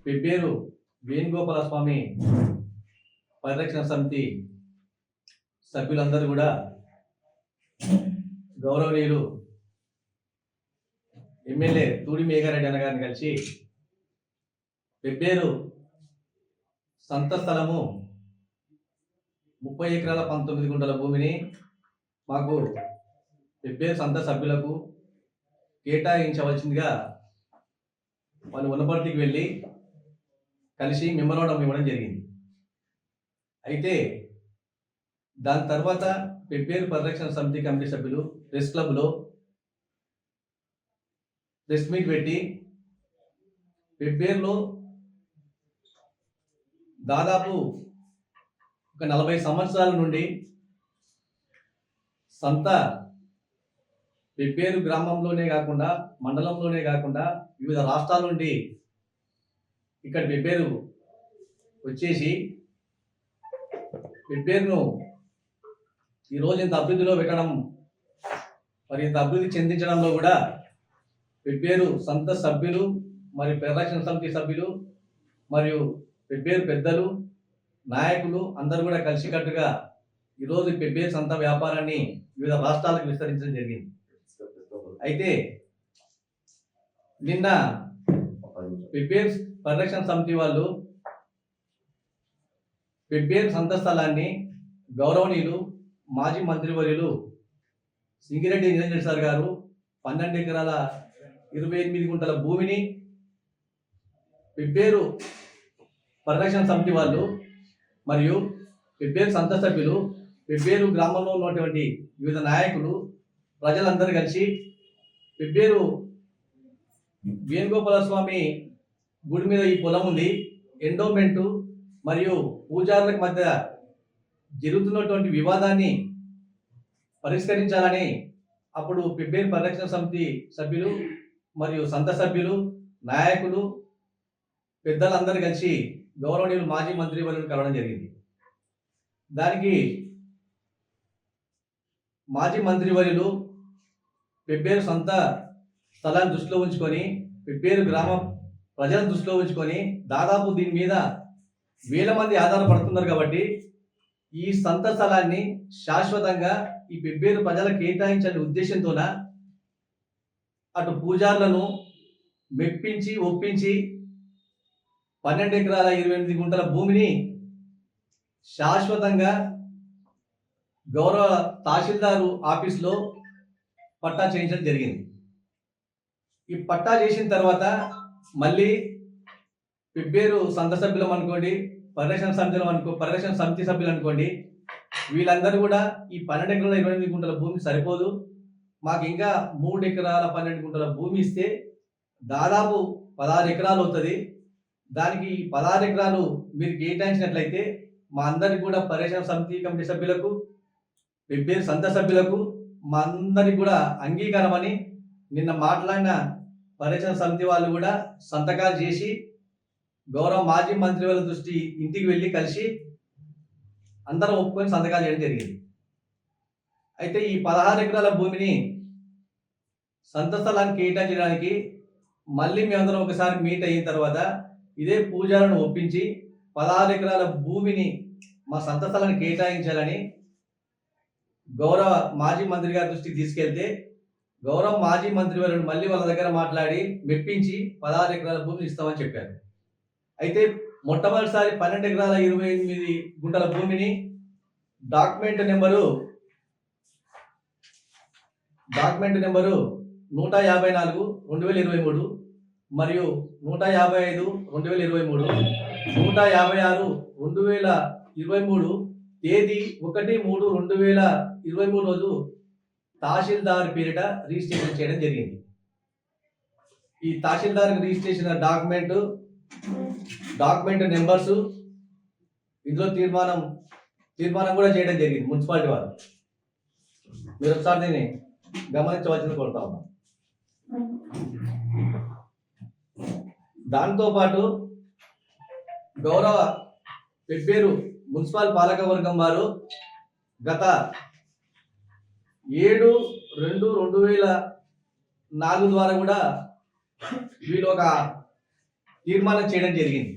పెబ్బేరు వేణుగోపాల స్వామి పరిరక్షణ సమితి సభ్యులందరూ కూడా గౌరవనీయులు ఎమ్మెల్యే తూడి మేఘారెడ్డి అన్న గారిని కలిసి పెబ్బేరు సంత స్థలము 30 ఎకరాల 19 గుంటల భూమిని మాకు పెబ్బేరు సంత సభ్యులకు కేటాయించవలసిందిగా వాళ్ళు వనపర్తికి వెళ్ళి కలిసి మెమోరాండం ఇవ్వడం జరిగింది. అయితే దాని తర్వాత పెబ్బేరు పరిరక్షణ సమితి కమిటీ సభ్యులు ప్రెస్ క్లబ్లో ప్రెస్ మీట్ పెట్టి పెబ్బేరులో దాదాపు ఒక 40 సంవత్సరాల నుండి సంత పెబ్బేరు గ్రామంలోనే కాకుండా మండలంలోనే కాకుండా వివిధ రాష్ట్రాల నుండి ఇక్కడ పెబ్బేరు వచ్చేసి పెబ్బేరును ఈరోజు ఇంత అభివృద్ధిలో పెట్టడం, మరి ఇంత అభివృద్ధి చెందించడంలో కూడా పెబ్బేరు సంత సభ్యులు మరియు పరిరక్షణ సమితి సభ్యులు మరియు పెబ్బేరు పెద్దలు నాయకులు అందరూ కూడా కలిసికట్టుగా ఈరోజు పెబ్బేరు సంత వ్యాపారాన్ని వివిధ రాష్ట్రాలకు విస్తరించడం జరిగింది. అయితే నిన్న పెబ్బేరు పరిరక్షణ సమితి వాళ్ళు పెబ్బేరు సంత స్థలాన్ని గౌరవనీయులు మాజీ మంత్రివర్యులు సింగిరెడ్డి నిరంజన్ సార్ గారు 12 ఎకరాల 28 గుంటల భూమిని పెబ్బేరు పరిరక్షణ సమితి వాళ్ళు మరియు పెబ్బేరు సంత సభ్యులు పెబ్బేరు గ్రామంలో ఉన్నటువంటి వివిధ నాయకులు ప్రజలందరూ కలిసి పెబ్బేరు వేణుగోపాల స్వామి గుడి మీద ఈ పొలం ఉంది, ఎండోమెంటు మరియు పూజారులకు మధ్య జరుగుతున్నటువంటి వివాదాన్ని పరిష్కరించాలని అప్పుడు పెబ్బేరు పరిరక్షణ సమితి సభ్యులు మరియు సంత సభ్యులు నాయకులు పెద్దలందరూ కలిసి గౌరవనీయులు మాజీ మంత్రి వర్యులను కలవడం జరిగింది. దానికి మాజీ మంత్రి వర్యులు పెబ్బేరు సంత స్థలాన్ని దృష్టిలో ఉంచుకొని పెబ్బేరు గ్రామ ప్రజలను దృష్టిలో ఉంచుకొని దాదాపు దీని మీద వేల మంది ఆధారపడుతున్నారు కాబట్టి ఈ సంత స్థలాన్ని శాశ్వతంగా ఈ పెబ్బేరు ప్రజలకు కేటాయించాలనే ఉద్దేశంతోన అటు పూజారులను మెప్పించి ఒప్పించి 12 ఎకరాల 28 గుంటల భూమిని శాశ్వతంగా గౌరవ తహసీల్దారు ఆఫీస్లో పట్టా చేయించడం జరిగింది. ఈ పట్టా చేసిన తర్వాత మళ్ళీ పెబ్బేరు సంత సభ్యులం అనుకోండి, పరిరక్షణ సమితి సభ్యులు అనుకోండి, వీళ్ళందరూ కూడా ఈ 12 ఎకరాల 28 గుంటల భూమి సరిపోదు, మాకు ఇంకా 3 ఎకరాల 12 గుంటల భూమి ఇస్తే దాదాపు 16 ఎకరాలు అవుతుంది, దానికి 16 ఎకరాలు మీరు కేటాయించినట్లయితే మా అందరికి కూడా పరిరక్షణ సమితి కమిటీ సభ్యులకు పెబ్బేరు సంత సభ్యులకు మా అందరికి కూడా అంగీకారం అని నిన్న మాట్లాడిన పరిరక్షణ సమితి వాళ్ళు కూడా సంతకాలు చేసి గౌరవ మాజీ మంత్రి వాళ్ళ దృష్టి ఇంటికి వెళ్ళి కలిసి అందరం ఒప్పుకొని సంతకాలు చేయడం జరిగింది. అయితే ఈ 16 ఎకరాల భూమిని సంత స్థలానికి కేటాయించడానికి మళ్ళీ మేమందరం ఒకసారి మీట్ అయిన తర్వాత ఇదే పూజాలను ఒప్పించి 16 ఎకరాల భూమిని మా సంత స్థలాన్ని కేటాయించాలని గౌరవ మాజీ మంత్రి గారి దృష్టికి తీసుకెళ్తే గౌరవ మాజీ మంత్రి వారు మళ్ళీ వాళ్ళ దగ్గర మాట్లాడి మెప్పించి 16 ఎకరాల భూమిని ఇస్తామని చెప్పారు. అయితే మొట్టమొదటిసారి 12 ఎకరాల 28 గుంటల భూమిని డాక్యుమెంట్ నెంబరు 154 2023 మరియు 155 2023 156 2023 తేదీ 1/3/2023 రోజు తహసీల్దార్ పేరిట రిజిస్ట్రేషన్ చేయడం జరిగింది. ఈ తహసీల్దార్ రిజిస్ట్రేషన్ డాక్యుమెంట్ నెంబర్స్ ఇందులో తీర్మానం కూడా చేయడం జరిగింది మున్సిపాలిటీ వారు. మీరు ఒకసారి దీన్ని గమనించవలసింది కోరుతా ఉన్నాం. దాంతోపాటు గౌరవ పెబ్బేరు మున్సిపల్ పాలకవర్గం వారు గత 7/2/2004 ద్వారా కూడా వీళ్ళు ఒక తీర్మానం చేయడం జరిగింది.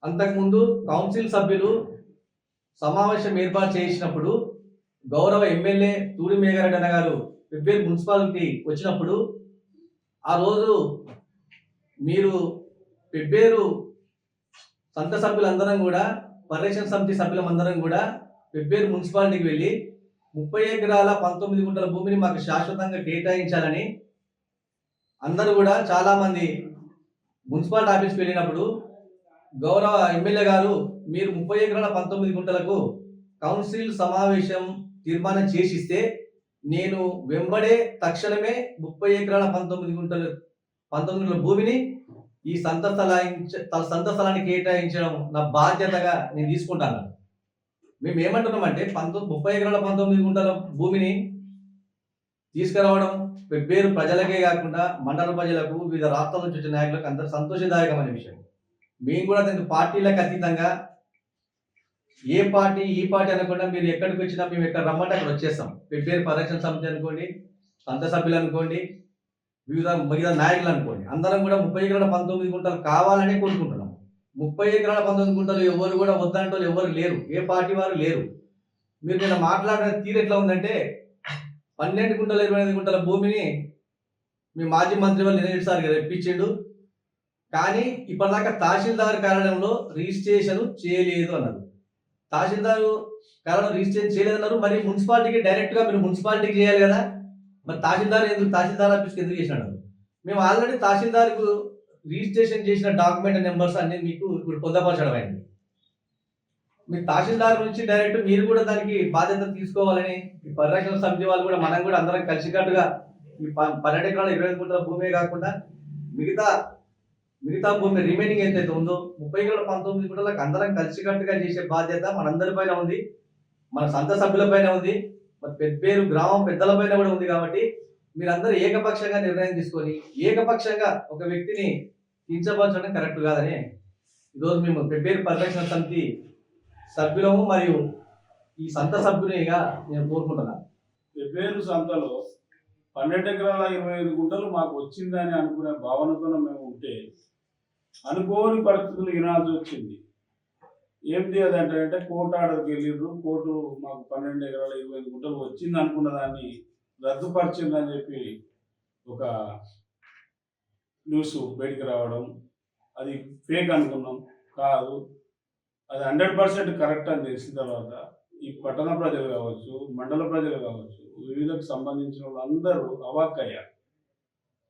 అంతకుముందు కౌన్సిల్ సభ్యులు సమావేశం ఏర్పాటు చేసినప్పుడు గౌరవ ఎమ్మెల్యే తూడి మేఘారెడ్డి అన్న గారు పెబ్బేరు మున్సిపాలిటీ వచ్చినప్పుడు ఆ రోజు మీరు పెబ్బేరు సంఘ సభ్యులందరం కూడా, పరిరక్షణ సమితి సభ్యులందరం కూడా పెబ్బేరు మున్సిపాలిటీకి వెళ్ళి 30 ఎకరాల 19 గుంటల భూమిని మాకు శాశ్వతంగా కేటాయించాలని అందరూ కూడా చాలామంది మున్సిపాలిటీ ఆఫీస్కి వెళ్ళినప్పుడు గౌరవ ఎమ్మెల్యే గారు మీరు 30 ఎకరాల 19 గుంటలకు కౌన్సిల్ సమావేశం తీర్మానం చేసిస్తే నేను వెంబడే తక్షణమే 30 ఎకరాల 19 గుంటల భూమిని ఈ సంత స్థలాన్ని కేటాయించడం నా బాధ్యతగా నేను తీసుకుంటాను. మేము ఏమంటున్నామంటే 30 ఎకరాల 19 గుంటల భూమిని తీసుకురావడం పెబ్బేరు ప్రజలకే కాకుండా మండల ప్రజలకు, వివిధ రాష్ట్రాల నుంచి వచ్చిన నాయకులకు అందరూ సంతోషదాయకమైన విషయం. మేము కూడా దానికి పార్టీలకు అతీతంగా ఏ పార్టీ ఈ పార్టీ అనకుండా మీరు ఎక్కడికి వచ్చినా మేము ఎక్కడ రమ్మంటే అక్కడ వచ్చేస్తాం. పెబ్బేరు పరిరక్షణ సమితి అనుకోండి, సంత సభ్యులు అనుకోండి, మిగతా నాయకులు అనుకోండి, అందరం కూడా 30 ఎకరాల 19 గుంటలు కావాలని కోరుకుంటున్నాం. 30 ఎకరాల 19 గుంటలు ఎవరు కూడా వద్దంటే ఎవరు లేరు, ఏ పార్టీ వారు లేరు. మీరు నిన్న మాట్లాడిన తీరు ఎట్లా ఉందంటే 12 గుంటల 25 గుంటల భూమిని మీ మాజీ మంత్రి వాళ్ళు నిన్న సార్ రెప్పించిండు, కానీ ఇప్పటిదాకా తహసీల్దార్ కార్యాలయంలో రిజిస్ట్రేషన్ చేయలేదు అన్నారు. తహసీల్దార్ కార్యాలయం రిజిస్ట్రేషన్ చేయలేదన్నారు. మరి మున్సిపాలిటీకి డైరెక్ట్గా మీరు మున్సిపాలిటీకి చేయాలి కదా, మరి తహసీల్దార్ ఆఫీస్కి ఎందుకు చేసినాడు? మేము ఆల్రెడీ తహసీల్దార్కు రిజిస్ట్రేషన్ చేసిన డాక్యుమెంట్ నెంబర్స్ అన్ని మీకు ఇప్పుడు పొందపరచడం అయింది. మీరు తహసీల్దార్ నుంచి డైరెక్ట్ మీరు కూడా దానికి బాధ్యత తీసుకోవాలని ఈ పరిరక్షణ సమితి వాళ్ళు కూడా మనం కూడా అందరం కలిసికట్టుగా ఈ 12 ఎకరాల 25 గుంటల భూమే కాకుండా మిగతా భూమి రిమైనింగ్ ఎంతైతే ఉందో 30 ఎకరాల 19 గుంటలకు అందరం కలిసికట్టుగా చేసే బాధ్యత మనందరి పైన ఉంది, మన సంత సభ్యుల పైన ఉంది, మరి పెబ్బేరు గ్రామం పెద్దల పైన కూడా ఉంది. కాబట్టి మీరందరూ ఏకపక్షంగా నిర్ణయం తీసుకొని ఏకపక్షంగా ఒక వ్యక్తిని కించపరచడం కరెక్ట్ కాదని ఈరోజు మేము పెబ్బేరు పరిరక్షణ సమితి సభ్యులము మరియు ఈ సంత సభ్యునిగా నేను కోరుకుంటున్నాను. పెబ్బేరు సంతలో 12 ఎకరాల 25 గుంటలు మాకు వచ్చిందని అనుకునే భావనతో మేము ఉంటే అనుకోని పరిస్థితులు వినాల్సి వచ్చింది. ఏంటి అదంటే కోర్టు ఆర్డర్కి వెళ్ళిర్రు, కోర్టు మాకు 12 ఎకరాల 25 గుంటలు వచ్చింది అనుకున్న దాన్ని రద్దుపరిచిందని చెప్పి ఒక న్యూస్ బయటికి రావడం, అది ఫేక్ అనుకున్నాం. కాదు, అది 100% కరెక్ట్ అని తెలిసిన తర్వాత ఈ పట్టణ ప్రజలు కావచ్చు, మండల ప్రజలు కావచ్చు, వివిధకు సంబంధించిన వాళ్ళందరూ అవాక్కయ్యారు.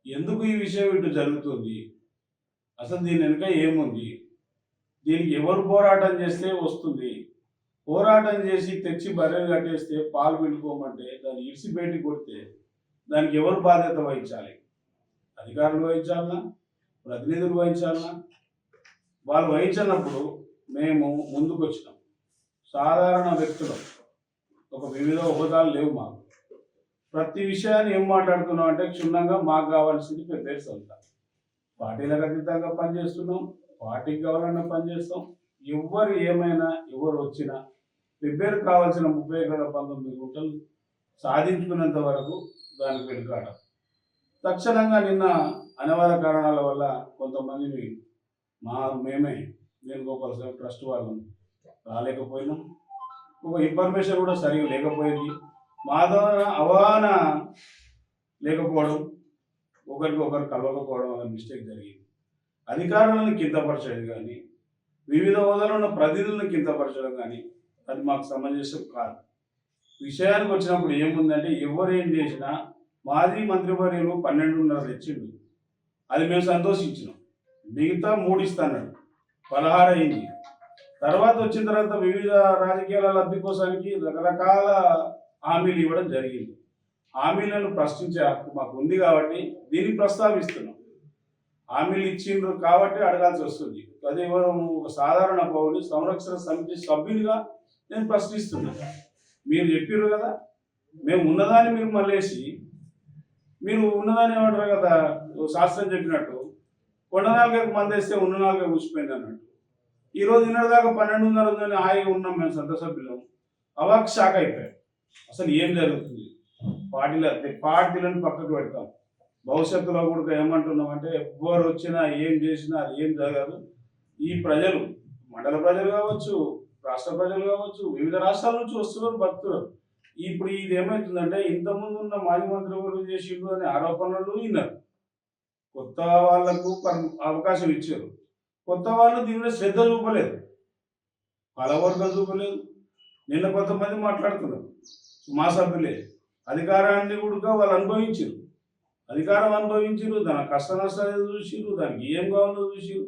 ఎందుకు ఈ విషయం ఇటు జరుగుతుంది, అసలు దీని వెనుక ఏముంది, దీనికి ఎవరు పోరాటం చేస్తే వస్తుంది, పోరాటం చేసి తెచ్చి బర్రెలు కట్టేస్తే పాలు పిండుకోమంటే దాన్ని ఇడిసి బయటికి కొడితే దానికి ఎవరు బాధ్యత వహించాలి? అధికారులు వహించాలన్నా, ప్రతినిధులు వహించాలన్నా? వాళ్ళు వహించినప్పుడు మేము ముందుకు వచ్చినాం. సాధారణ వ్యక్తులు ఒక వివిధ హోదాలు లేవు మాకు. ప్రతి విషయాన్ని ఏం మాట్లాడుతున్నాం అంటే క్షుణ్ణంగా మాకు కావాల్సింది పెబ్బేరు సంత. పార్టీలకు అతీతంగా పనిచేస్తున్నాం, పార్టీకి కావాలన్నా పనిచేస్తాం. ఎవరు ఏమైనా ఎవరు వచ్చినా పెబ్బేరు కావాల్సిన 30 ఎకరాల 19 గుంటలు సాధించుకునేంత వరకు దానికి వెనుకాడం. తక్షణంగా నిన్న అనివార్య కారణాల వల్ల కొంతమంది మేమే వేణుగోపాల్ సార్ ట్రస్ట్ వాళ్ళం రాలేకపోయినాం. ఒక ఇన్ఫర్మేషన్ కూడా సరిగా లేకపోయింది. మా ద్వారా అవగాహన లేకపోవడం, ఒకరికొకరు కలవకపోవడం అనే మిస్టేక్ జరిగింది. అధికారులను కిందపరచడం కానీ, వివిధ హోదాలో ఉన్న ప్రతినిధులను కిందపరచడం కానీ అది మాకు సమంజసం కాదు. విషయానికి వచ్చినప్పుడు ఏముందంటే ఎవరు ఏం చేసినా మాజీ మంత్రివర్యులు 12.5 తెచ్చిండు, అది మేము సంతోషించినాం. మిగతా 3 ఇస్తాడు, 16 అయింది. తర్వాత వచ్చిన తర్వాత వివిధ రాజకీయాల లబ్ధి కోసానికి రకరకాల హామీలు ఇవ్వడం జరిగింది. హామీలను ప్రశ్నించే హక్కు మాకు ఉంది కాబట్టి దీన్ని ప్రస్తావిస్తున్నాం. హామీలు ఇచ్చిండ్రు కాబట్టి అడగాల్సి వస్తుంది. అదే ఒక సాధారణ పౌరుని సంరక్షణ సమితి సభ్యునిగా నేను ప్రశ్నిస్తున్నాను. మీరు చెప్పారు కదా, మేము ఉన్నదాన్ని మీరు మళ్ళేసి మీరు ఉన్నదాన్ని ఏమంటారు కదా, శాస్త్రం చెప్పినట్టు కొండనాలుగకు మందేస్తే ఉన్న నాలుగు కూర్చిపోయింది అన్నట్టు. ఈరోజు ఇన్నదాకా 12.5 ఉందని హాయిగా ఉన్నాం మేము సంత సభ్యులం. అవాక్ షాక్ అయిపోయాం. అసలు ఏం జరుగుతుంది? పార్టీలను పక్కకు పెడతాం, భవిష్యత్తులో కూడా ఏమంటున్నామంటే ఎవ్వరు వచ్చినా ఏం చేసినా అది ఏం జరగదు. ఈ ప్రజలు మండల ప్రజలు కావచ్చు, రాష్ట్ర ప్రజలు కావచ్చు, వివిధ రాష్ట్రాల నుంచి వస్తున్నారు భక్తులు. ఇప్పుడు ఇది ఏమవుతుందంటే ఇంతకుముందు ఉన్న మాజీ మంత్రి ఎవరు చేసిండు అనే ఆరోపణలు విన్నారు. కొత్త వాళ్లకు అవకాశం ఇచ్చారు. కొత్త వాళ్ళు దీని మీద శ్రద్ధ చూపలేదు, ఫలవర్గం చూపలేదు. నిన్న కొంతమంది మాట్లాడుతున్నారు, మా సభ్యులే అధికారాన్ని కూడా వాళ్ళు అనుభవించారు, అధికారం అనుభవించారు, దాని కష్ట నష్టాలు చూసిరు, దానికి ఏం కావాలో చూసిరు.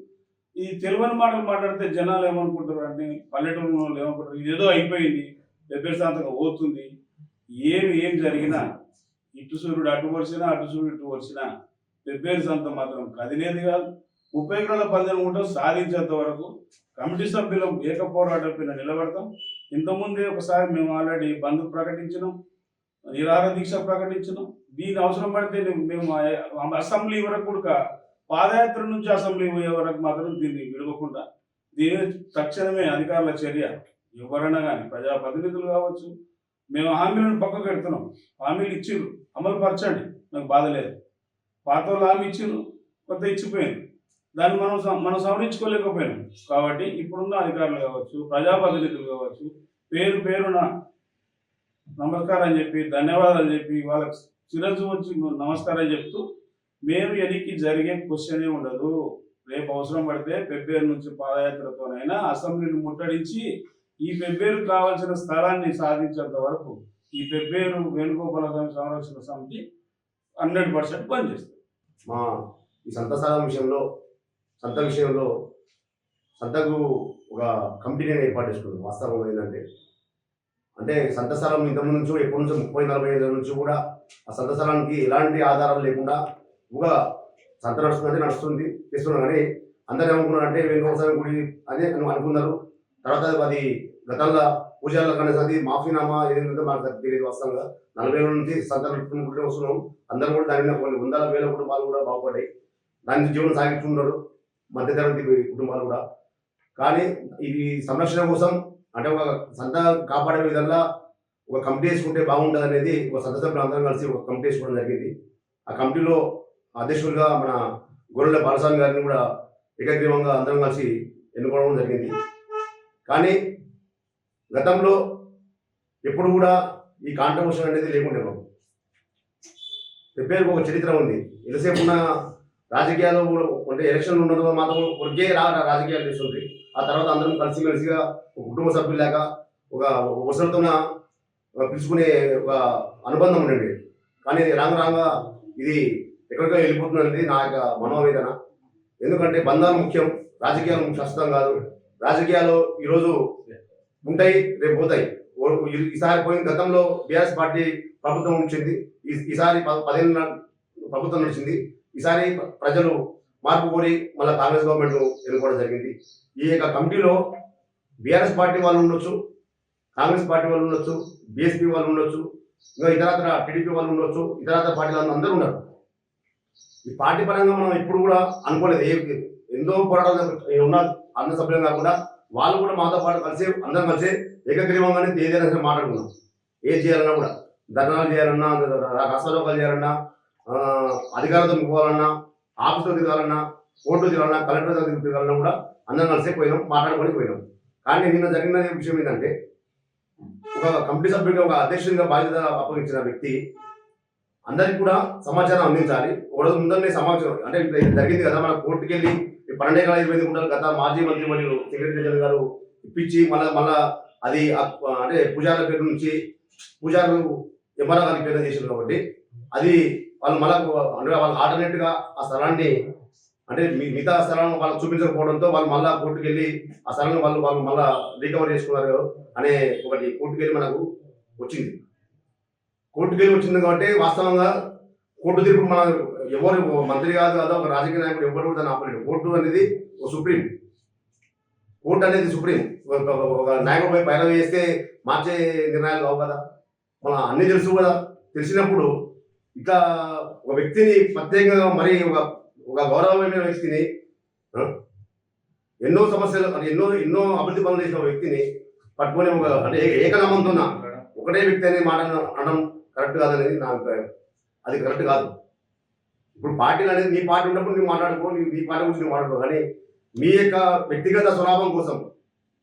ఈ తెలియని మాటలు మాట్లాడితే జనాలు ఏమనుకుంటారు అంటే, పల్లెటూరు వాళ్ళు ఏమనుకుంటారు, ఇదేదో అయిపోయింది, డెబ్బేశాంతంగా పోతుంది. ఏం జరిగినా ఇటు సూర్యుడు అటు వరిసినా, అటు సూర్యుడు ఇటు వరిసినా పెబ్బేరు సంత మాత్రం కదిలేది కాదు. 30 ఎకరాల 12 గుంటలు సాధించేంత వరకు కమిటీ సభ్యులు ఏక పోరాటం పైన నిలబడతాం. ఇంతకుముందే ఒకసారి మేము ఆల్రెడీ బంద్ ప్రకటించినాం, నిరాహార దీక్ష ప్రకటించినాం. దీని అవసరం పడితే మేము అసెంబ్లీ వరకు కూడా పాదయాత్ర నుంచి అసెంబ్లీ పోయే వరకు మాత్రం దీన్ని విడవకుండా దీని తక్షణమే అధికారుల చర్య. ఎవరైనా కానీ ప్రజాప్రతినిధులు కావచ్చు, మేము హామీలను పక్కకు పెడుతున్నాం. హామీలు ఇచ్చిర్రు, అమలు పరచండి, నాకు బాధ లేదు. పాత వాళ్ళు హామీ ఇచ్చిర్రు, కొత్త ఇచ్చిపోయింది, దాన్ని మనం సవరించుకోలేకపోయినాం. కాబట్టి ఇప్పుడున్న అధికారులు కావచ్చు, ప్రజాప్రతినిధులు కావచ్చు, పేరున నమస్కారం చెప్పి ధన్యవాదాలు చెప్పి వాళ్ళకి శిరస్సు వచ్చి నమస్కారం చెప్తూ మేము ఎనికి జరిగే క్వశ్చనే ఉండదు. రేపు అవసరం పడితే పెబ్బేరు నుంచి పాదయాత్రతోనైనా అసెంబ్లీని ముట్టడించి ఈ పెబ్బేరు కావాల్సిన స్థలాన్ని సాధించేంత వరకు ఈ పెబ్బేరు వేణుగోపాల స్వామి సంరక్షణ సమితి 100% పనిచేస్తుంది. మా ఈ సంత స్థలం విషయంలో సంతకు ఒక కమిటీని ఏర్పాటు చేసుకుంది. వాస్తవం ఏంటంటే సంత స్థలం ఇంతకుముందు నుంచి ఎప్పటి నుంచో 30-40 ఏళ్ళ నుంచి కూడా ఆ సంత స్థలానికి ఎలాంటి ఆధారాలు లేకుండా ఒక సంత నడుస్తుంది చేస్తున్నాం. కానీ అందరూ ఏమనుకున్నారంటే వేణుగోపాల స్వామి గుడి అదే అనుకున్నారు. తర్వాత అది గతంలో పూజారుల కనేసి అది మాఫీనామా ఏదైతే మనకు తెలియదు. వాస్తవంగా 40 ఏళ్ళ నుంచి సంత నడుపుకుంటూ వస్తున్నాం. అందరూ కూడా దాని కొన్ని 100,000 కుటుంబాలు కూడా బాగుపడ్డాయి, దాని జీవనం సాగిస్తున్నారు, మధ్యతరగతి కుటుంబాలు కూడా. కానీ ఇది సంరక్షణ కోసం ఒక సంత కాపాడే విధంగా ఒక కమిటీ వేసుకుంటే బాగుంటుంది అనేది ఒక సంత సభ్యులు అందరం కలిసి ఒక కమిటీ వేసుకోవడం జరిగింది. ఆ కమిటీలో అధ్యక్షులుగా మన గొర్రెల బాలస్వామి గారిని కూడా ఏకగ్రీవంగా అందరం కలిసి ఎన్నుకోవడం జరిగింది. కానీ గతంలో ఎప్పుడు కూడా ఈ కాంట్రవర్షన్ అనేది లేకుండే. మాకు పెబ్బేరుకు ఒక చరిత్ర ఉంది. ఎంతసేపు ఉన్న రాజకీయాలు అంటే ఎలక్షన్లు ఉన్నదో మాత్రం ఒకే రాజకీయాలు చేస్తుంది. ఆ తర్వాత అందరం కలిసిమెలిసిగా ఒక కుటుంబ సభ్యులాగా ఒక వసలతో పిలుచుకునే ఒక అనుబంధం ఉండండి. కానీ రాంగ ఇది ఎక్కడికో వెళ్ళిపోతున్నది నా యొక్క మనోవేదన. ఎందుకంటే బంధాలు ముఖ్యం, రాజకీయాలు శాశ్వతం కాదు. రాజకీయాలు ఈరోజు ఉంటాయి, రేపు పోతాయి. ఈసారి పోయిన గతంలో బీఆర్ఎస్ పార్టీ ప్రభుత్వం వచ్చింది, ఈసారి 10 ఏళ్ళ ప్రభుత్వం నడిచింది. ఈసారి ప్రజలు మార్పు కోరి మళ్ళీ కాంగ్రెస్ గవర్నమెంట్ ఎన్నుకోవడం జరిగింది. ఈ యొక్క కమిటీలో బీఆర్ఎస్ పార్టీ వాళ్ళు ఉండొచ్చు, కాంగ్రెస్ పార్టీ వాళ్ళు ఉండొచ్చు, బీఎస్పీ వాళ్ళు ఉండొచ్చు, ఇంకా ఇతరత్ర టీడీపీ వాళ్ళు ఉండొచ్చు, ఇతరత్ర పార్టీలు అందరూ ఉన్నారు. ఈ పార్టీ పరంగా మనం ఇప్పుడు కూడా అనుకోలేదు. ఎంతో పోరాటాలు ఉన్న అన్న సభ్యులు కాకుండా వాళ్ళు కూడా మాతో పాటు కలిసి అందరం కలిసి ఏకగ్రీవంగానే ఏదైనా మాట్లాడుకున్నాం. ఏం చేయాలన్నా కూడా ధర్నాలు చేయాలన్నా, రాష్ట్రాలోకాలు చేయాలన్నా, అధికారులతో పోవాలన్నా, ఆఫీసులో తిరగాలన్నా, కోర్టులో తిరగాలన్నా, కలెక్టర్ దగ్గర తిరగాలన్నా కూడా అందరం కలిసే పోయినాం, మాట్లాడుకొని పోయినాం. కానీ నిన్న జరిగిన విషయం ఏంటంటే ఒక కమిటీ సభ్యుడిగా ఒక అధ్యక్షుడిగా బాధ్యత అప్పగించిన వ్యక్తి అందరికి కూడా సమాచారం అందించాలి. ఒకరోజు ముందరనే సమాచారం అంటే జరిగింది కదా, మన కోర్టుకి వెళ్ళి 12,25 గుంటలు గత మాజీ మంత్రి మరియు సెక్రటరీ జనరల్ గారు ఇప్పించి మళ్ళా అది అంటే పూజారుల పేరు నుంచి పూజారులు ఎంఆర్ఓ గారి పేరు చేశారు. కాబట్టి అది వాళ్ళు మళ్ళా అంటే వాళ్ళు ఆల్టర్నేట్గా ఆ స్థలాన్ని అంటే మిగతా స్థలం వాళ్ళకి చూపించకపోవడంతో వాళ్ళు మళ్ళీ కోర్టుకు వెళ్ళి ఆ స్థలాన్ని వాళ్ళు మళ్ళీ రికవర్ చేసుకున్నారు అనే ఒకటి కోర్టుకు వెళ్ళి మనకు వచ్చింది. కోర్టుకు వెళ్ళి వచ్చింది కాబట్టి వాస్తవంగా కోర్టు తీర్పు మన ఎవరు మంత్రి కాదు ఒక రాజకీయ నాయకుడు ఎవరు కూడా దాన్ని ఆపలేడు. కోర్టు అనేది ఒక సుప్రీం కోర్టు అనేది సుప్రీం. ఒక నాయకుడిపై పైన వేస్తే మార్చే నిర్ణయాలు కావు కదా. మన అన్ని తెలుసు కదా. తెలిసినప్పుడు ఇట్లా ఒక వ్యక్తిని ప్రత్యేకంగా మరి ఒక గౌరవమైన వ్యక్తిని ఎన్నో సమస్యలు అంటే ఎన్నో అభివృద్ధి పనులు చేసిన వ్యక్తిని పట్టుకొని అంటే ఏకనామంతో ఒకటే వ్యక్తి అనే మాట అనడం కరెక్ట్ కాదనేది నా అభిప్రాయం. అది కరెక్ట్ కాదు. ఇప్పుడు పార్టీలు అనేది నీ పార్టీ ఉన్నప్పుడు నువ్వు మాట్లాడుకో, నీ పార్టీ గురించి నువ్వు మాట్లాడుకో, కానీ మీ యొక్క వ్యక్తిగత స్వలాభం కోసం,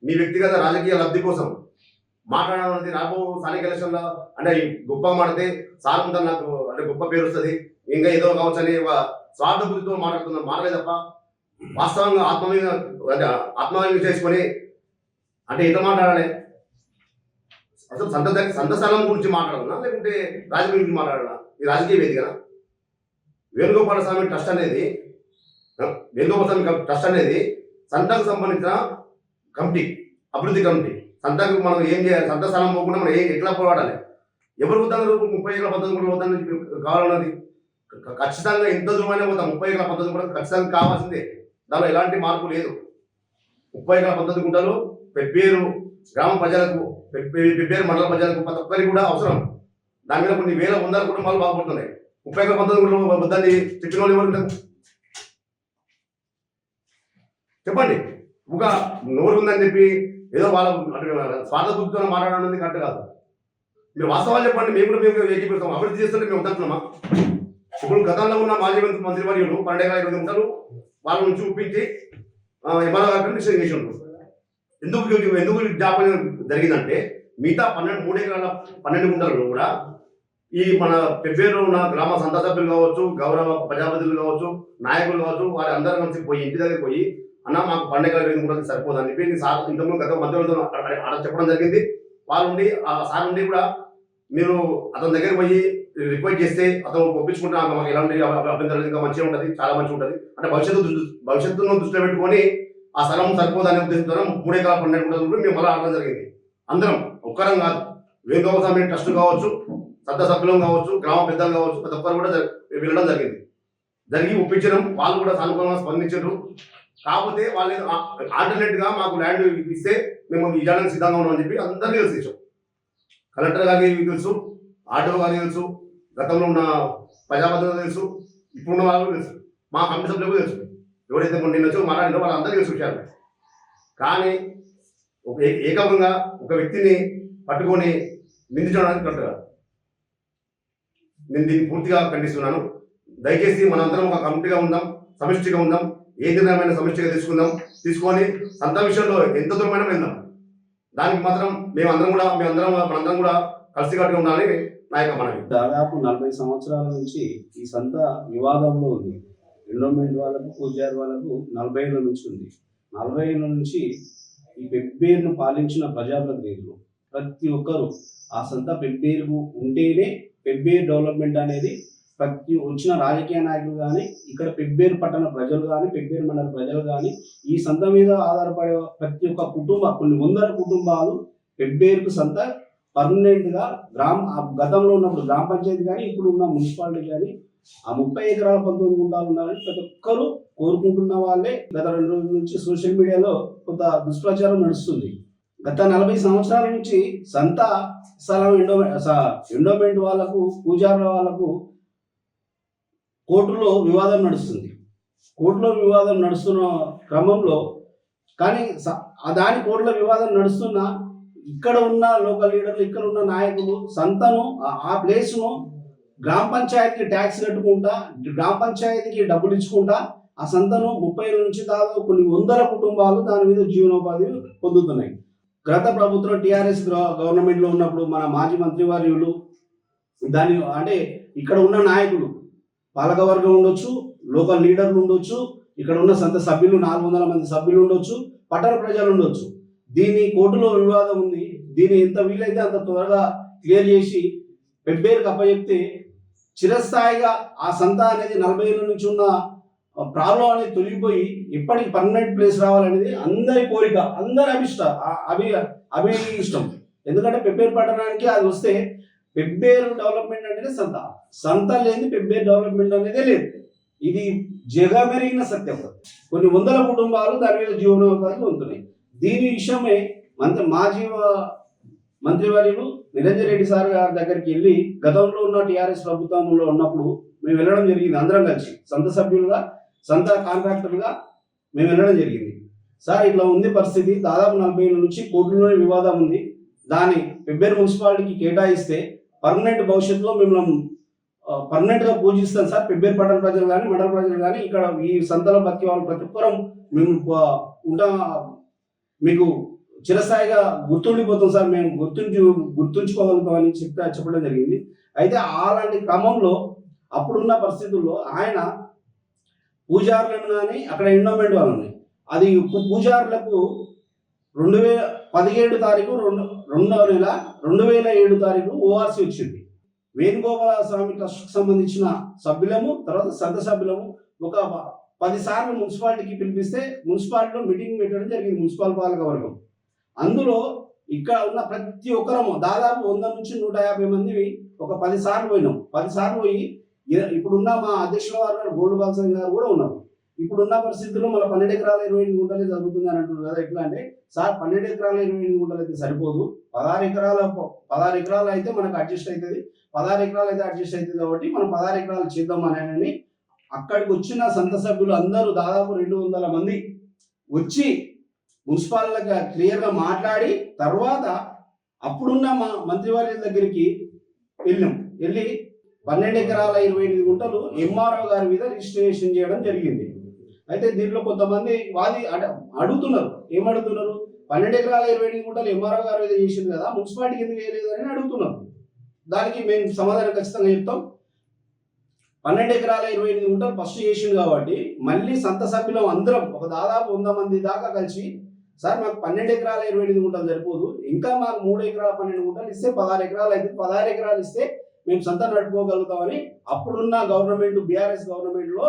మీ వ్యక్తిగత రాజకీయ లబ్ధి కోసం మాట్లాడడం అనేది నాకు స్థానిక ఎలక్షన్లో అంటే గొప్ప మాడితే సార్ ఉందా నాకు అంటే గొప్ప పేరు వస్తుంది ఇంకా ఏదో కావచ్చు అని స్వార్థ బుద్ధితో మాట్లాడుతున్నాను మాటలే తప్ప వాస్తవంగా అంటే ఆత్మహత్య చేసుకొని అంటే ఎంత మాట్లాడాలి? అసలు సంత స్థలం గురించి మాట్లాడాలన్నా లేకుంటే రాజకీయ గురించి మాట్లాడాలా? ఈ రాజకీయ వేదికనా? వేణుగోపాల స్వామి ట్రస్ట్ అనేది సంతకు సంబంధించిన కమిటీ, అభివృద్ధి కమిటీ. సంతకు మనం ఏం చేయాలి? సంత స్థలం పోకుండా మనం ఎట్లా పోరాడాలి? ఎవరు పోతాను 30 ఏళ్ళ పద్ధతి కూడా పోతాను కావాలన్నది ఖచ్చితంగా ఎంత దూరమైనా పోతాం. 30 ఏళ్ళ పద్ధతి కూడా ఖచ్చితంగా కావాల్సిందే, దానిలో ఎలాంటి మార్పు లేదు. 30 ఏళ్ళ పద్ధతి గుంటలు పెబ్బేరు గ్రామ ప్రజలకు, పెబ్బేరు మండల ప్రజలకు ప్రతి ఒక్కరికి కూడా అవసరం. దాని మీద కొన్ని వేల వందల కుటుంబాలు బాగుపడుతున్నాయి. 30 ఏళ్ళ పద్ధతి కూడా వద్దని చెప్పిన వాళ్ళు ఎవరు ఉంటారు చెప్పండి? ఒక నోరు ఉందని చెప్పి ఏదో వాళ్ళ స్వార్థ బుద్ధితో మాట్లాడడం అనేది కరెక్ట్ కాదు. మీరు వాస్తవాలు చెప్పండి. మేము కూడా ఏకీపిస్తాం, అభివృద్ధి చేస్తుంటే మేము వద్దంటున్నామా? ఇప్పుడు గతంలో ఉన్న మాజీ మంత్రి వర్యులు 12 ఉంటారు, వాళ్ళ నుంచి ఒప్పించి ఎంఆర్ఓ గారికి నిశ్చయం చేసి ఉంటారు. ఎందుకు జాబ్ జరిగిందంటే మిగతా 3 ఎకరాల 12 గుంటలలో కూడా ఈ మన పెబ్బేరులో ఉన్న గ్రామ సంతా సభ్యులు కావచ్చు, గౌరవ ప్రజాప్రతినిధులు కావచ్చు, నాయకులు కావచ్చు, వారి అందరూ కలిసి పోయి ఇంటి దగ్గరికి పోయి అన్న మాకు 12 ఎకరాలు గుంటలు సరిపోదని చెప్పి సార్ ఇంతకుముందు గత మధ్యవర్తితో అక్కడ చెప్పడం జరిగింది. వాళ్ళు ఉండి ఆ సార్ ఉండి కూడా మీరు అతని దగ్గర పోయి రిక్వెస్ట్ చేస్తే అతను ఒప్పించుకుంటే మాకు ఎలాంటి అభ్యంతరాలు ఇంకా మంచిగా ఉంటుంది, చాలా మంచిగా ఉంటుంది అంటే భవిష్యత్తును దృష్టిలో పెట్టుకొని ఆ స్థలం సరిపోదనే ఉద్దేశంతో 3 ఎకరాల 12 గుంటలు మేము మళ్ళీ ఆడడం జరిగింది. అందరం ఒక్కరం కాదు, వేణుగోపాల స్వామి ట్రస్ట్ కావచ్చు, సద్ద సభ్యులం కావచ్చు, గ్రామ పెద్దలు కావచ్చు, ప్రతి ఒక్కరు కూడా వెళ్ళడం జరిగి ఒప్పించడం. వాళ్ళు కూడా సానుకూలంగా స్పందించారు. కాకపోతే వాళ్ళు ఆల్టర్నేట్గా మాకు ల్యాండ్ ఇస్తే మేము ఇవ్వడానికి సిద్ధంగా ఉన్నామని చెప్పి అందరినీ తెలిసించాం. కలెక్టర్ గారికి తెలుసు, ఆర్డీఓ గారికి తెలుసు, గతంలో ఉన్న ప్రజాప్రతినిధులు తెలుసు, ఇప్పుడున్న వాళ్ళకు తెలుసు, మా కమిటీ సభ్యులకు తెలుసు. ఎవరైతే నిన్న వచ్చి మాట్లాడినో వాళ్ళందరికీ తెలుసు విషయాలు. కానీ ఒక ఏకంగా ఒక వ్యక్తిని పట్టుకొని నిందించడానికి కరెక్ట్ కాదు. నేను దీన్ని పూర్తిగా ఖండిస్తున్నాను. దయచేసి మనందరం ఒక కమిటీగా ఉందాం, సమిష్టిగా ఉందాం, ఏ నిర్ణయమైన సమిష్టిగా తీసుకొని సంత విషయంలో ఎంత దూరమైనా వెళ్దాం. దానికి మాత్రం మనందరం కూడా కలిసికట్టుగా ఉండాలని నా యొక్క మనవి. దాదాపు 40 సంవత్సరాల నుంచి ఈ సంత వివాదంలో ఉంది. ఎండోమెంట్ వాళ్ళకు, పూజారి వాళ్ళకు 40 ఏళ్ళ నుంచి ఉంది. 40 ఏళ్ళ నుంచి ఈ పెబ్బేరును పాలించిన ప్రజాప్రతినిధులు ప్రతి ఒక్కరు ఆ సంత పెబ్బేరు ఉంటేనే పెబ్బేరు డెవలప్మెంట్ అనేది ప్రతి వచ్చిన రాజకీయ నాయకులు కానీ, ఇక్కడ పెబ్బేరు పట్టణ ప్రజలు కానీ, పెబ్బేరు మండల ప్రజలు కానీ ఈ సంత మీద ఆధారపడే ప్రతి ఒక్క కొన్ని వందల కుటుంబాలు పెబ్బేరుకు సంత పర్మనెంట్గా గతంలో ఉన్నప్పుడు గ్రామ పంచాయతీ కానీ, ఇప్పుడు ఉన్న మున్సిపాలిటీ కానీ ఆ 30 ఎకరాల 19 గుంటాలు ఉండాలని ప్రతి ఒక్కరూ కోరుకుంటున్న వాళ్ళే. గత 2 రోజుల నుంచి సోషల్ మీడియాలో కొంత దుష్ప్రచారం నడుస్తుంది. గత 40 సంవత్సరాల నుంచి సంత స్థలం ఎండోమెంట్ వాళ్ళకు, పూజారుల వాళ్ళకు కోర్టులో వివాదం నడుస్తుంది. కోర్టులో వివాదం నడుస్తున్న క్రమంలో కానీ దాని కోర్టులో వివాదం నడుస్తున్న ఇక్కడ ఉన్న లోకల్ లీడర్లు, ఇక్కడ ఉన్న నాయకులు సంతను ఆ ప్లేస్ను గ్రామ పంచాయతీకి ట్యాక్స్ కట్టుకుంటా, గ్రామ పంచాయతీకి డబ్బులు ఇచ్చుకుంటా ఆ సంతను 30 నుంచి దాదాపు కొన్ని వందల కుటుంబాలు దాని మీద జీవనోపాధి పొందుతున్నాయి. గత ప్రభుత్వం టీఆర్ఎస్ గవర్నమెంట్లో ఉన్నప్పుడు మన మాజీ మంత్రివర్యులు దాని అంటే ఇక్కడ ఉన్న నాయకులు, పాలకవర్గం ఉండొచ్చు, లోకల్ లీడర్లు ఉండొచ్చు, ఇక్కడ ఉన్న సంత సభ్యులు 400 మంది సభ్యులు ఉండొచ్చు, పట్టణ ప్రజలు ఉండొచ్చు. దీన్ని కోర్టులో వివాదం ఉంది. దీన్ని ఎంత వీలైతే అంత త్వరగా క్లియర్ చేసి పెబ్బేరుకు అప్పచెప్తే చిరస్థాయిగా ఆ సంత అనేది 40 ఏళ్ళ నుంచి ఉన్న ప్రాబ్లం అనేది తొలగిపోయి ఇప్పటికి పర్మనెంట్ ప్లేస్ రావాలనేది అందరి కోరిక, అందరి అభిష్టం. ఎందుకంటే పెబ్బేరు పట్టణానికి అది వస్తే పెబ్బేరు డెవలప్మెంట్ అంటేనే సంత లేని పెబ్బేరు డెవలప్మెంట్ అనేది లేదు. ఇది జగమెరిగిన సత్యం. కొన్ని వందల కుటుంబాలు దాని మీద జీవనోపాధి పొందుతున్నాయి. దీని విషయమే మాజీ మంత్రివర్యులు నిరంజన్ రెడ్డి సార్ గారి దగ్గరికి వెళ్ళి గతంలో ఉన్న టీఆర్ఎస్ ప్రభుత్వంలో ఉన్నప్పుడు మేము వెళ్ళడం జరిగింది. అందరం కలిసి సంత సభ్యులుగా, సంత కాంట్రాక్టర్గా మేము వెళ్ళడం జరిగింది. సార్ ఇట్లా ఉంది పరిస్థితి, దాదాపు 40 ఏళ్ళ నుంచి కోర్టులోనే వివాదం ఉంది. దాన్ని పెబ్బేరు మున్సిపాలిటీకి కేటాయిస్తే పర్మనెంట్ భవిష్యత్తులో మిమ్మల్ని పర్మనెంట్ గా పూజిస్తాం సార్. పెబ్బేరు పట్టణ ప్రజలు కానీ మండల ప్రజలు కానీ ఇక్కడ ఈ సంతలో బతికే వాళ్ళు ప్రతి ఒక్కరం మేము ఉంటా మీకు చిరస్థాయిగా గుర్తుండిపోతాం సార్, మేము గుర్తుంచుకోగలుగుతామని చెప్పడం జరిగింది. అయితే అలాంటి క్రమంలో అప్పుడున్న పరిస్థితుల్లో ఆయన పూజారులను కానీ అక్కడ ఎండోమెంట్ వాళ్ళని అది పూజారులకు 2017 తారీఖు 2వ నెల 2007 తారీఖు ఓఆర్సీ వచ్చింది. వేణుగోపాల స్వామి ట్రస్ట్కి సంబంధించిన సభ్యులము, తర్వాత సంఘ సభ్యులము ఒక 10 సార్లు మున్సిపాలిటీకి పిలిపిస్తే మున్సిపాలిటీలో మీటింగ్ పెట్టడం జరిగింది. మున్సిపల్ పాలక వర్గం అందులో ఇక్కడ ఉన్న ప్రతి ఒక్కరము దాదాపు 100 నుంచి 150 మంది ఒక 10 సార్లు పోయినాం. 10 సార్లు పోయి ఇప్పుడున్న మా అధ్యక్షుల వారు గోల్డ్ బాల్సన్ గారు కూడా ఉన్నారు. ఇప్పుడున్న పరిస్థితుల్లో మళ్ళీ 12 ఎకరాల 28 గుంటలే జరుగుతుంది అని అంటున్నారు కదా. ఎట్లా అంటే సార్ 12 ఎకరాల 28 గుంటలు అయితే సరిపోదు, 16 ఎకరాలు అయితే మనకు అడ్జస్ట్ అవుతుంది, 16 ఎకరాలు అయితే అడ్జస్ట్ అవుతుంది కాబట్టి మనం 16 ఎకరాలు చేద్దాం అని అక్కడికి వచ్చిన సంఘ సభ్యులు అందరూ దాదాపు 200 మంది వచ్చి మున్సిపాలిటీగా క్లియర్గా మాట్లాడి తర్వాత అప్పుడున్న మా మంత్రివర్యుల దగ్గరికి వెళ్ళి 12 ఎకరాల 28 గుంటలు ఎంఆర్ఓ గారి మీద రిజిస్ట్రేషన్ చేయడం జరిగింది. అయితే దీంట్లో కొంతమంది అడుగుతున్నారు, ఏమడుగుతున్నారు, 12 ఎకరాల 28 గుంటలు ఎంఆర్ఓ గారి మీద చేసింది కదా, మున్సిపాలిటీకి ఎందుకు వేయలేదు అని అడుగుతున్నారు. దానికి మేము సమాధానం ఖచ్చితంగా చెప్తాం. 12 ఎకరాల 28 గుంటలు ఫస్ట్ చేసింది కాబట్టి మళ్ళీ సంత సభ్యులం అందరం ఒక దాదాపు 100 మంది దాకా కలిసి సార్ మాకు 12 ఎకరాల 28 గుంటలు సరిపోదు, ఇంకా మాకు 3 ఎకరాల 12 గుంటలు ఇస్తే 16 ఎకరాలు అయితే 16 ఎకరాలు ఇస్తే మేము సంత నడుపుకోగలుగుతామని అప్పుడున్న గవర్నమెంట్ బీఆర్ఎస్ గవర్నమెంట్లో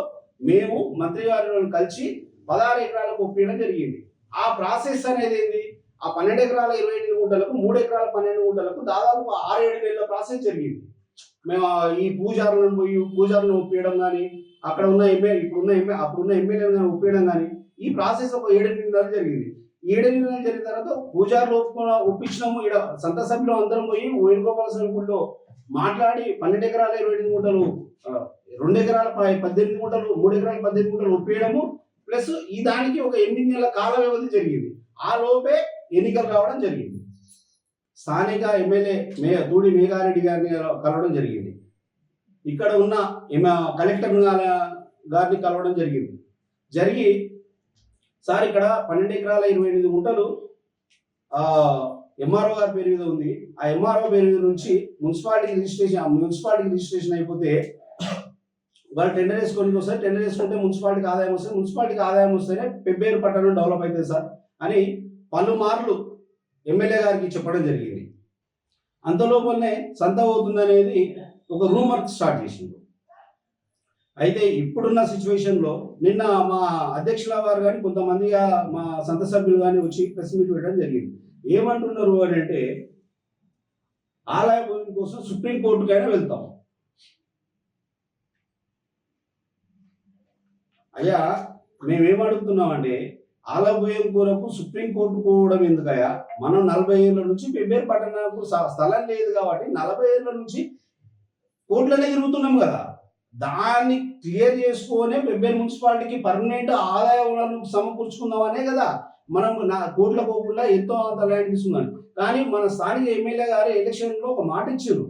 మేము మంత్రి గారిని కలిసి 16 ఎకరాలకు ఒప్పించడం జరిగింది. ఆ ప్రాసెస్ అనేది ఏంది, ఆ 12 ఎకరాల 28 గుంటలకు 3 ఎకరాల 12 గుంటలకు దాదాపు 6-7 నెలల ప్రాసెస్ జరిగింది. మేము ఈ పూజారులను ఒప్పించడం కానీ అక్కడ ఉన్న అప్పుడున్న ఎమ్మెల్యేలను కానీ ఒప్పించడం కానీ ఈ ప్రాసెస్ ఒక 7-8 నెలలు జరిగింది. 7-8 నెలలు జరిగిన తర్వాత పూజారులు ఒప్పించినాము. ఇక్కడ సంత సభ్యులు అందరం పోయి వేణుగోపాల స్వామి గుడిలో మాట్లాడి 12 ఎకరాల 28 గుంటలు 2 ఎకరాల 18 గుంటలు 3 ఎకరాల 18 గుంటలు ఒప్పేయడము ప్లస్ ఈ దానికి ఒక 8 నెలల కాల వ్యవధి జరిగింది. ఆ లోపే ఎన్నికలు రావడం జరిగింది. స్థానిక ఎమ్మెల్యే దూడి మేఘారెడ్డి గారిని కలవడం జరిగింది. ఇక్కడ ఉన్న కలెక్టర్ గారిని కలవడం జరిగి సార్ ఇక్కడ 12 ఎకరాల 28 గుంటలు ఎంఆర్ఓ గారి పేరు మీద ఉంది, ఆ ఎంఆర్ఓ పేరు మీద నుంచి మున్సిపాలిటీకి రిజిస్ట్రేషన్ అయిపోతే వాళ్ళు టెండర్ వేసుకొని వస్తారు, టెండర్ వేసుకుంటే మున్సిపాలిటీకి ఆదాయం వస్తుంది, మున్సిపాలిటీకి ఆదాయం వస్తేనే పెబ్బేరు పట్టణం డెవలప్ అవుతుంది సార్ అని పలుమార్లు ఎమ్మెల్యే గారికి చెప్పడం జరిగింది. అంతలోపలనే సంత అవుతుంది అనేది ఒక రూమర్ స్టార్ట్ చేసింది. అయితే ఇప్పుడున్న సిచ్యువేషన్లో నిన్న మా అధ్యక్షుల వారు కానీ కొంతమందిగా మా సంత సభ్యులు కానీ వచ్చి ప్రెస్ మీట్ పెట్టడం జరిగింది. ఏమంటున్నారు అని అంటే ఆలయ భూమి కోసం సుప్రీంకోర్టుకైనా వెళ్తాం. అయ్యా మేమేమడుగుతున్నామంటే ఆలభయం కొరకు సుప్రీంకోర్టు పోవడం ఎందుకయ్యా, మనం 40 ఏళ్ళ నుంచి పెబ్బేరు పట్టణానికి స్థలం లేదు కాబట్టి 40 ఏళ్ళ నుంచి కోర్టులనే తిరుగుతున్నాం కదా, దాన్ని క్లియర్ చేసుకొని పెబ్బేరు మున్సిపాలిటీకి పర్మనెంట్ ఆదాయ వనరులను సమకూర్చుకుందామనే కదా మనం కోర్టుల పోకుండా ఎంతో అంత ల్యాండ్ తీసుకున్నాను. కానీ మన స్థానిక ఎమ్మెల్యే గారు ఎలక్షన్లో ఒక మాట ఇచ్చారు,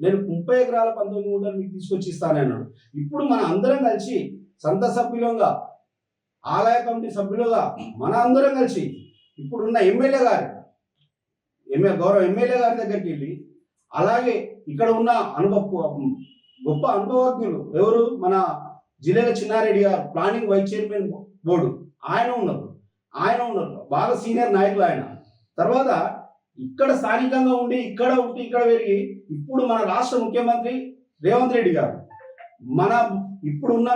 నేను 30 ఎకరాల 19 గుంటలు మీకు తీసుకొచ్చి ఇస్తానన్నాడు. ఇప్పుడు మన అందరం కలిసి సంత సభ్యులంగా ఆలయ కమిటీ సభ్యులుగా మన అందరం కలిసి ఇప్పుడున్న గౌరవ ఎమ్మెల్యే గారి దగ్గరికి వెళ్ళి అలాగే ఇక్కడ ఉన్న గొప్ప అనుభవజ్ఞులు ఎవరు మన జిల్లాల చిన్నారెడ్డి గారు ప్లానింగ్ వైస్ చైర్మన్ బోర్డు ఆయన ఉన్నారు బాగా సీనియర్ నాయకులు ఆయన. తర్వాత ఇక్కడ స్థానికంగా ఉండి ఇక్కడ పెరిగి ఇప్పుడు మన రాష్ట్ర ముఖ్యమంత్రి రేవంత్ రెడ్డి గారు మన ఇప్పుడున్న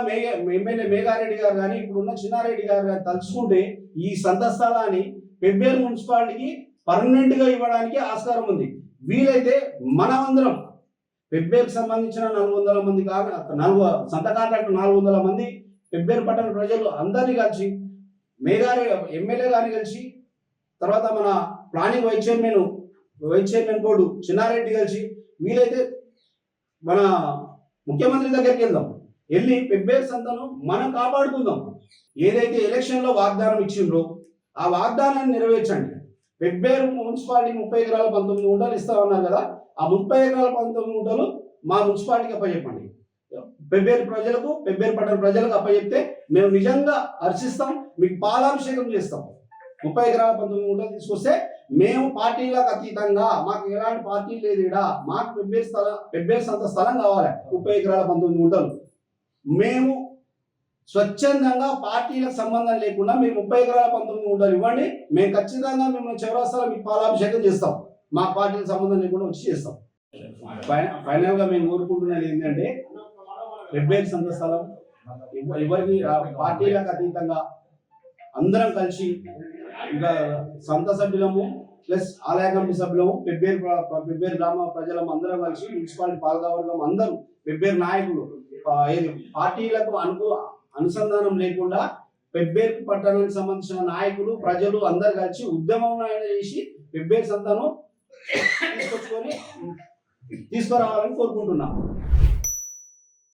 ఎమ్మెల్యే మేఘారెడ్డి గారు కానీ ఇప్పుడున్న చిన్నారెడ్డి గారు కానీ తలుచుకుంటే ఈ సంత స్థలాన్ని పెబ్బేరు మున్సిపాలిటీకి పర్మనెంట్ గా ఇవ్వడానికి ఆస్కారం ఉంది. వీలైతే మనమందరం పెబ్బేరుకు సంబంధించిన 400 మంది సంత కాంట్రాక్టర్ 400 మంది పెబ్బేరు పట్టణ ప్రజలు అందరినీ కలిసి ఎమ్మెల్యే గారిని కలిసి తర్వాత మన planning vice chairman board Chinnareddy కలిసి వీలైతే మన ముఖ్యమంత్రి దగ్గరికి వెళ్ళి పెబ్బేరు సంతను మనం కాపాడుకుందాం. ఏదైతే ఎలక్షన్లో వాగ్దానం ఇచ్చిండ్రో ఆ వాగ్దానాన్ని నెరవేర్చండి. పెబ్బేరు మున్సిపాలిటీ 30 ఎకరాల 19 గుంటలు ఇస్తామన్నారు కదా, ఆ 30 ఎకరాల 19 గుంటలు మా మున్సిపాలిటీకి అప్పచెప్పండి. పెబ్బేరు ప్రజలకు, పెబ్బేరు పట్టణ ప్రజలకు అప్పచెప్తే మేము నిజంగా హర్షిస్తాం, మీకు పాలాభిషేకం చేస్తాం. 30 ఎకరాల 19 గుంటలు తీసుకొస్తే మేము పార్టీలకు అతీతంగా, మాకు ఎలాంటి పార్టీ లేదు ఈడ, మాకు పెబ్బేరు సంత స్థలం కావాలి 30 ఎకరాల 19 గుంటలు. మేము స్వచ్ఛందంగా పార్టీలకు సంబంధం లేకుండా మేము 30 ఎకరాల 19 గుంటలు ఇవ్వండి, మేము ఖచ్చితంగా మిమ్మల్ని చౌరస్తాలో మీకు పాలాభిషేకం చేస్తాం, మా పార్టీకి సంబంధం లేకుండా వచ్చి చేస్తాం. ఫైనల్ గా మేము కోరుకుంటున్నది ఏంటంటే పెబ్బేరు సంత స్థలం ఎవరికి పార్టీలకు అతీతంగా అందరం కలిసి, ఇంకా సంత సభ్యులము ప్లస్ ఆలయ కమిటీ సభ్యులము, పెబ్బేరు గ్రామ ప్రజలము అందరం కలిసి, మున్సిపాలిటీ పాలకవర్గం అందరూ, పెబ్బేరు నాయకులు, పార్టీలకు అనుసంధానం లేకుండా పెబ్బేరు పట్టణానికి సంబంధించిన నాయకులు, ప్రజలు అందరు కలిసి ఉద్యమం చేసి పెబ్బేరు సంతను తీసుకురావాలని కోరుకుంటున్నాం.